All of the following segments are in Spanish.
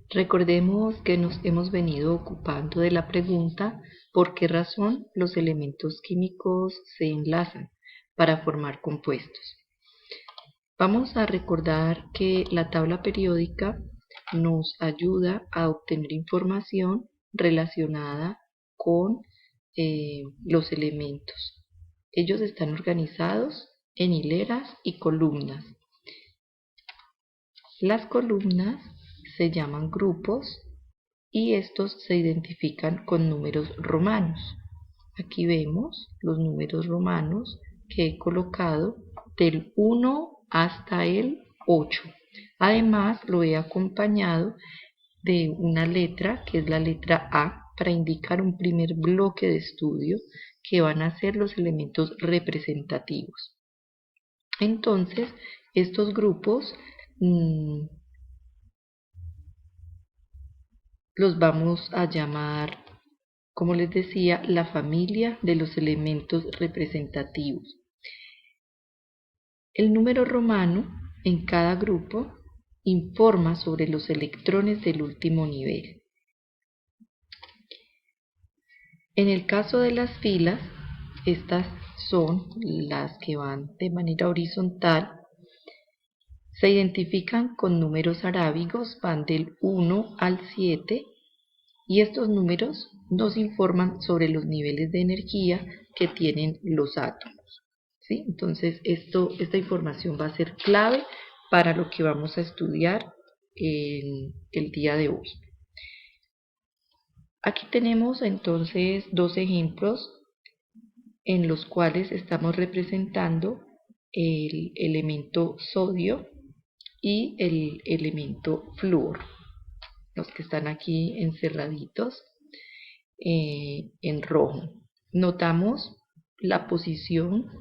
Recordemos que nos hemos venido ocupando de la pregunta ¿por qué razón los elementos químicos se enlazan para formar compuestos? Vamos a recordar que la tabla periódica nos ayuda a obtener información relacionada con los elementos. Ellos están organizados en hileras y columnas. Las columnas se llaman grupos y estos se identifican con números romanos. Aquí vemos los números romanos que he colocado del 1 hasta el 8. Además lo he acompañado de una letra que es la letra A para indicar un primer bloque de estudio que van a ser los elementos representativos. Entonces, estos grupos los vamos a llamar, como les decía, la familia de los elementos representativos. El número romano en cada grupo informa sobre los electrones del último nivel. En el caso de las filas, estas son las que van de manera horizontal. Se identifican con números arábigos, van del 1 al 7, y estos números nos informan sobre los niveles de energía que tienen los átomos. ¿Sí? Entonces, esta información va a ser clave para lo que vamos a estudiar en el día de hoy. Aquí tenemos entonces dos ejemplos en los cuales estamos representando el elemento sodio y el elemento flúor, los que están aquí encerraditos en rojo. Notamos la posición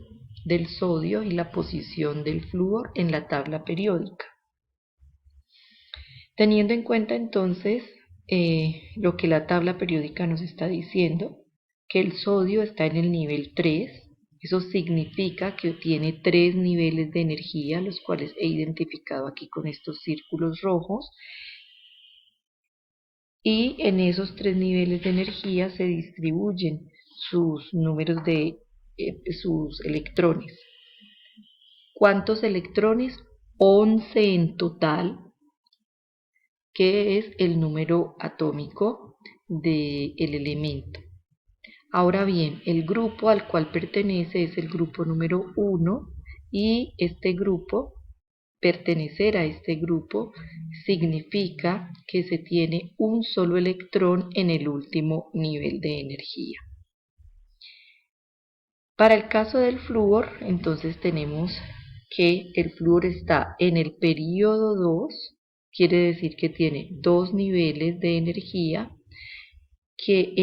del sodio y la posición del flúor en la tabla periódica. Teniendo en cuenta entonces lo que la tabla periódica nos está diciendo, que el sodio está en el nivel 3, eso significa que tiene 3 niveles de energía, los cuales he identificado aquí con estos círculos rojos, y en esos 3 niveles de energía se distribuyen sus números de sus electrones. ¿Cuántos electrones? 11 en total, que es el número atómico del elemento. Ahora bien, el grupo al cual pertenece es el grupo número 1 y pertenecer a este grupo significa que se tiene un solo electrón en el último nivel de energía. Para el caso del flúor, entonces tenemos que el flúor está en el período 2, quiere decir que tiene 2 niveles de energía, que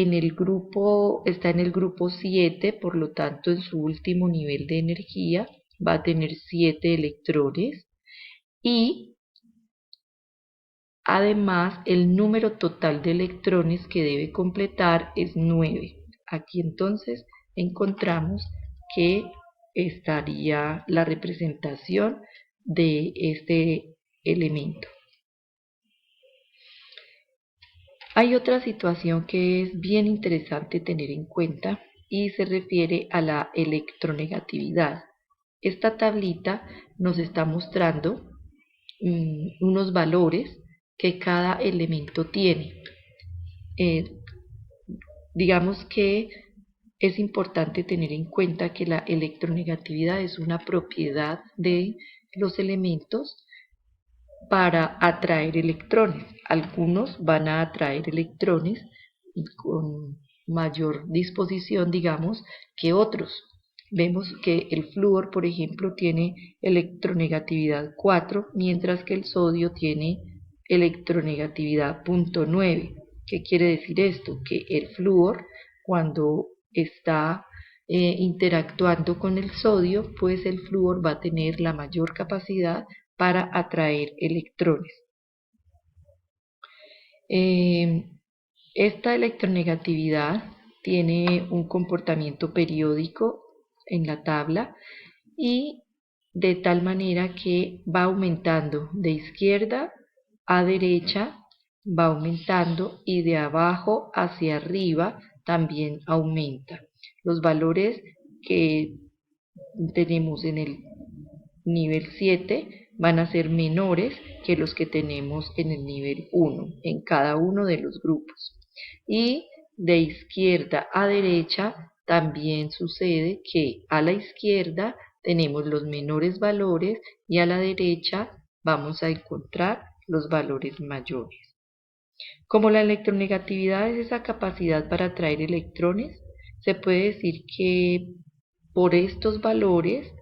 está en el grupo 7, por lo tanto en su último nivel de energía va a tener 7 electrones y además el número total de electrones que debe completar es 9. Aquí entonces encontramos que estaría la representación de este elemento. Hay otra situación que es bien interesante tener en cuenta y se refiere a la electronegatividad. Esta tablita nos está mostrando unos valores que cada elemento tiene. Digamos que es importante tener en cuenta que la electronegatividad es una propiedad de los elementos para atraer electrones. Algunos van a atraer electrones con mayor disposición, digamos, que otros. Vemos que el flúor, por ejemplo, tiene electronegatividad 4, mientras que el sodio tiene electronegatividad 0.9. ¿Qué quiere decir esto? Que el flúor, cuando está interactuando con el sodio, pues el flúor va a tener la mayor capacidad para atraer electrones. Esta electronegatividad tiene un comportamiento periódico en la tabla y de tal manera que va aumentando de izquierda a derecha va aumentando y de abajo hacia arriba también aumenta. Los valores que tenemos en el nivel 7 van a ser menores que los que tenemos en el nivel 1 en cada uno de los grupos. Y de izquierda a derecha también sucede que a la izquierda tenemos los menores valores y a la derecha vamos a encontrar los valores mayores. Como la electronegatividad es esa capacidad para atraer electrones, se puede decir que por estos valores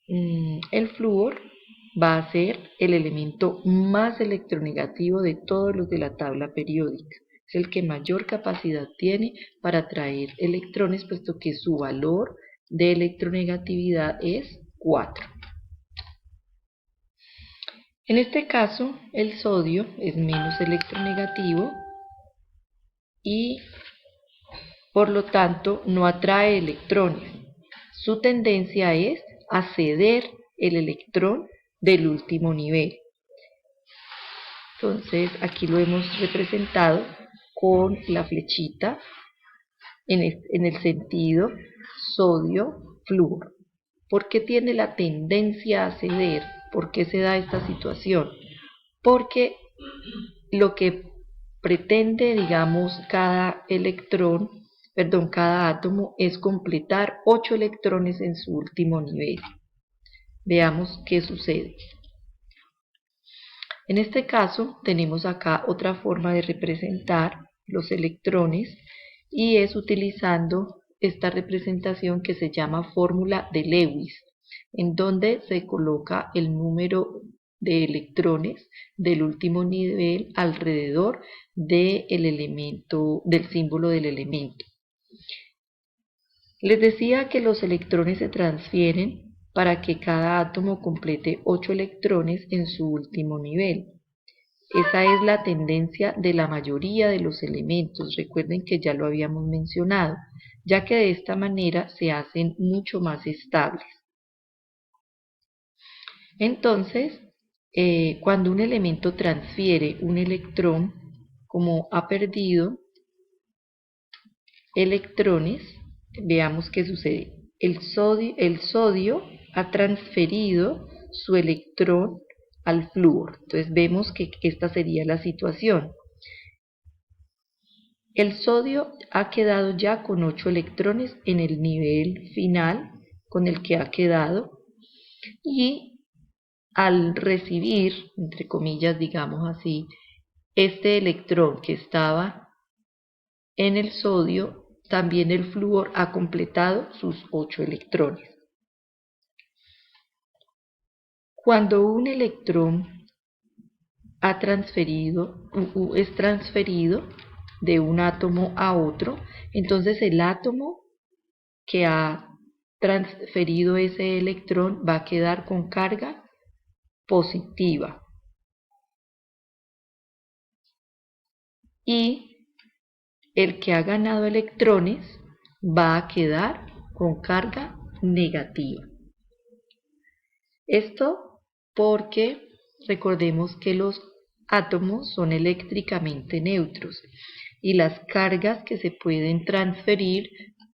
el flúor va a ser el elemento más electronegativo de todos los de la tabla periódica. Es el que mayor capacidad tiene para atraer electrones, puesto que su valor de electronegatividad es 4. En este caso, el sodio es menos electronegativo y por lo tanto no atrae electrones. Su tendencia es a ceder el electrón del último nivel. Entonces aquí lo hemos representado con la flechita en el sentido sodio-flúor. ¿Por qué tiene la tendencia a ceder? ¿Por qué se da esta situación? Porque lo que pretende, digamos, cada átomo es completar 8 electrones en su último nivel. Veamos qué sucede. En este caso tenemos acá otra forma de representar los electrones y es utilizando esta representación que se llama fórmula de Lewis, en donde se coloca el número de electrones del último nivel alrededor del símbolo del elemento. Les decía que los electrones se transfieren para que cada átomo complete 8 electrones en su último nivel. Esa es la tendencia de la mayoría de los elementos, recuerden que ya lo habíamos mencionado, ya que de esta manera se hacen mucho más estables. Entonces, cuando un elemento transfiere un electrón, como ha perdido electrones, veamos qué sucede. El sodio ha transferido su electrón al flúor. Entonces vemos que esta sería la situación. El sodio ha quedado ya con 8 electrones en el nivel final con el que ha quedado, y al recibir, entre comillas, digamos así, este electrón que estaba en el sodio, también el flúor ha completado sus 8 electrones. Cuando un electrón es transferido de un átomo a otro, entonces el átomo que ha transferido ese electrón va a quedar con carga positiva y el que ha ganado electrones va a quedar con carga negativa. Esto porque recordemos que los átomos son eléctricamente neutros y las cargas que se pueden transferir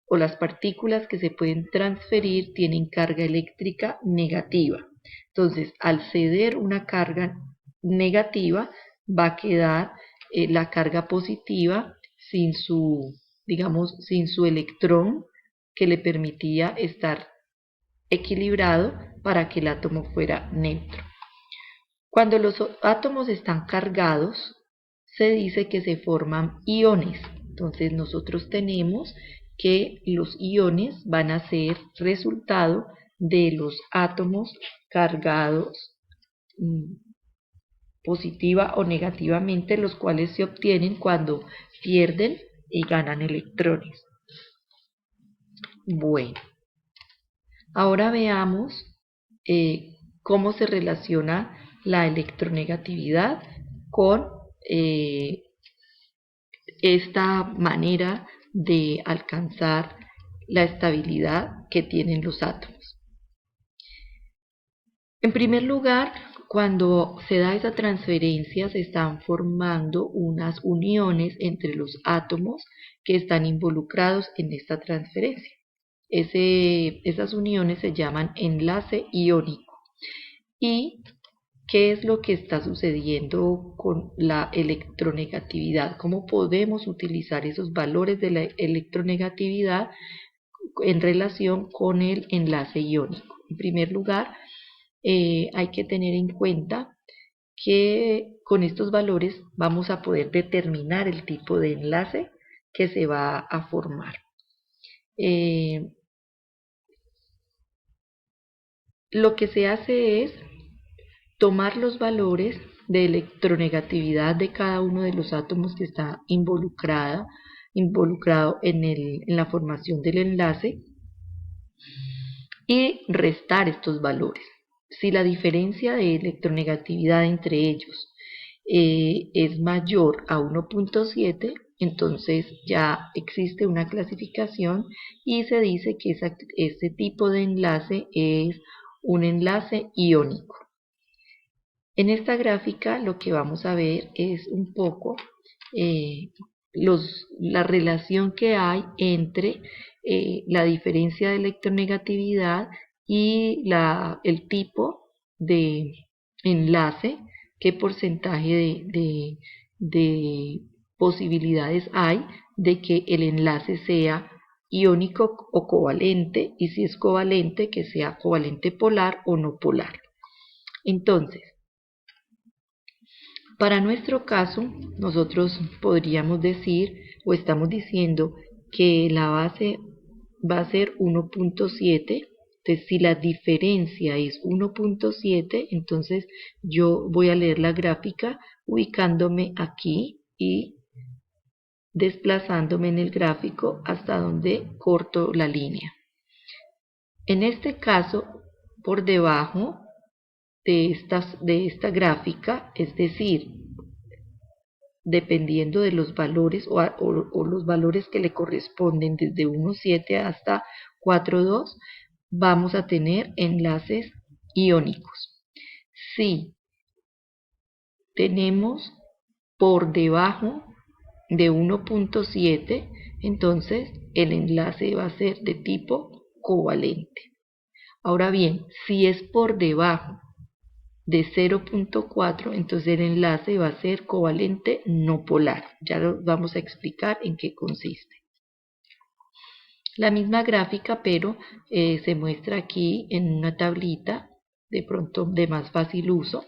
o las partículas que se pueden transferir tienen carga eléctrica negativa. Entonces, al ceder una carga negativa, va a quedar la carga positiva sin su electrón que le permitía estar equilibrado para que el átomo fuera neutro. Cuando los átomos están cargados, se dice que se forman iones. Entonces nosotros tenemos que los iones van a ser resultado de los átomos cargados positiva o negativamente, los cuales se obtienen cuando pierden y ganan electrones. Bueno, ahora veamos cómo se relaciona la electronegatividad con esta manera de alcanzar la estabilidad que tienen los átomos. En primer lugar, Cuando se da esa transferencia se están formando unas uniones entre los átomos que están involucrados en esta transferencia. Esas uniones se llaman enlace iónico. ¿Y qué es lo que está sucediendo con la electronegatividad? ¿Cómo podemos utilizar esos valores de la electronegatividad en relación con el enlace iónico? En primer lugar, hay que tener en cuenta que con estos valores vamos a poder determinar el tipo de enlace que se va a formar. Lo que se hace es tomar los valores de electronegatividad de cada uno de los átomos que está involucrado en la formación del enlace y restar estos valores. Si la diferencia de electronegatividad entre ellos es mayor a 1.7, entonces ya existe una clasificación y se dice que este tipo de enlace es un enlace iónico. En esta gráfica lo que vamos a ver es un poco la relación que hay entre la diferencia de electronegatividad y el tipo de enlace, qué porcentaje de posibilidades hay de que el enlace sea iónico o covalente, y si es covalente, que sea covalente polar o no polar. Entonces, para nuestro caso, nosotros podríamos decir o estamos diciendo que la base va a ser 1.7. Entonces, si la diferencia es 1.7, entonces yo voy a leer la gráfica ubicándome aquí y desplazándome en el gráfico hasta donde corto la línea. En este caso, por debajo de esta gráfica, es decir, dependiendo de los valores o los valores que le corresponden desde 1.7 hasta 4.2, vamos a tener enlaces iónicos. Si tenemos por debajo de 1.7, entonces el enlace va a ser de tipo covalente. Ahora bien, si es por debajo de 0.4, entonces el enlace va a ser covalente no polar. Ya lo vamos a explicar en qué consiste. La misma gráfica, pero se muestra aquí en una tablita, de pronto de más fácil uso.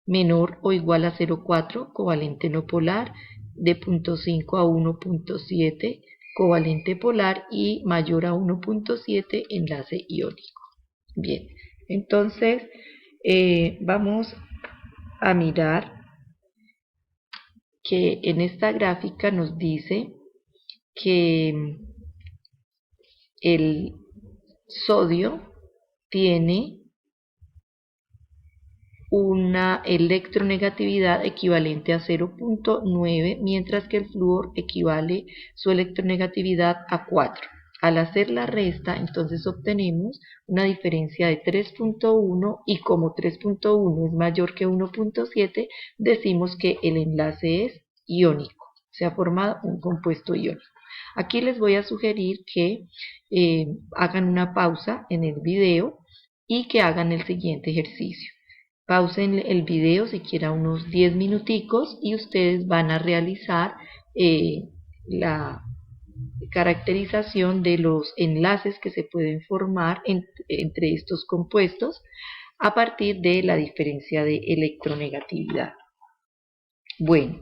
Menor o igual a 0.4, covalente no polar, de 0.5 a 1.7, covalente polar, y mayor a 1.7, enlace iónico. Bien, entonces vamos a mirar que en esta gráfica nos dice que el sodio tiene una electronegatividad equivalente a 0.9, mientras que el flúor equivale su electronegatividad a 4. Al hacer la resta, entonces obtenemos una diferencia de 3.1, y como 3.1 es mayor que 1.7, decimos que el enlace es iónico. Se ha formado un compuesto iónico. Aquí les voy a sugerir que hagan una pausa en el video y que hagan el siguiente ejercicio. Pausen el video siquiera unos 10 minuticos y ustedes van a realizar la caracterización de los enlaces que se pueden formar entre estos compuestos a partir de la diferencia de electronegatividad. Bueno,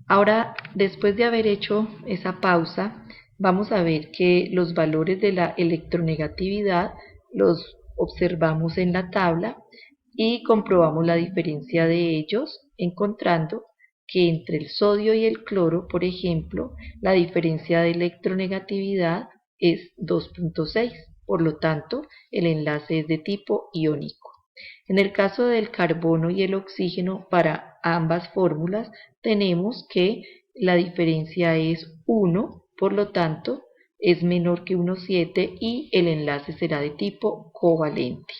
ahora, después de haber hecho esa pausa, vamos a ver que los valores de la electronegatividad los observamos en la tabla y comprobamos la diferencia de ellos, encontrando que entre el sodio y el cloro, por ejemplo, la diferencia de electronegatividad es 2.6, por lo tanto, el enlace es de tipo iónico. En el caso del carbono y el oxígeno, para ambas fórmulas tenemos que la diferencia es 1, por lo tanto, es menor que 1,7 y el enlace será de tipo covalente.